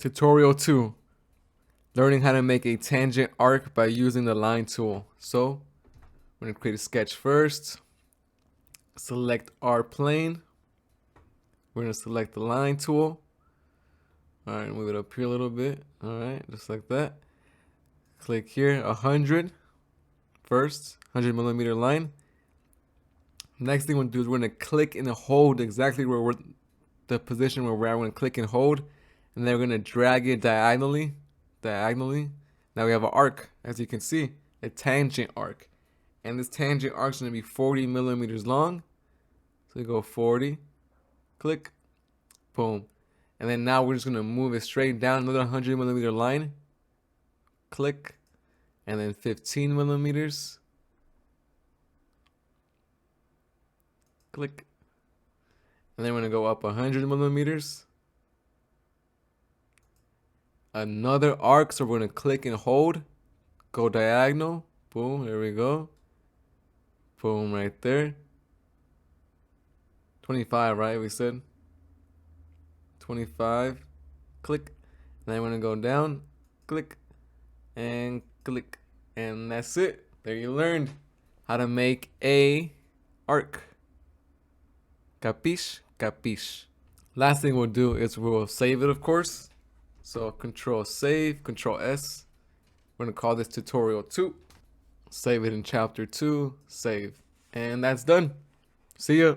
Tutorial 2. Learning how to make a tangent arc by using the line tool. So, we're going to create a sketch first. Select our plane. We're going to select the line tool. Alright, move it up here a little bit. Alright, just like that. Click here, 100 first, 100 millimeter line. Next thing we'll do is we're going to click and hold exactly where we're, the position where we're at. We're going to click and hold, and then we're going to drag it diagonally. Now we have an arc, as you can see, a tangent arc. And this tangent arc is going to be 40 millimeters long. So we go 40, click, boom. And then now we're just going to move it straight down another 100 millimeter line. Click, and then 15 millimeters. Click. And then we're going to go up 100 millimeters. Another arc, so we're going to click and hold. Go diagonal. Boom, there we go. Boom, right there. 25, right? We said 25. Click. And then we're going to go down. Click. And click. And that's it. There you learned how to make a arc. Capiche? Capiche. Last thing we'll do is we'll save it, of course. So Control Save, Control S. We're going to call this Tutorial 2. Save it in Chapter 2. Save. And that's done. See ya.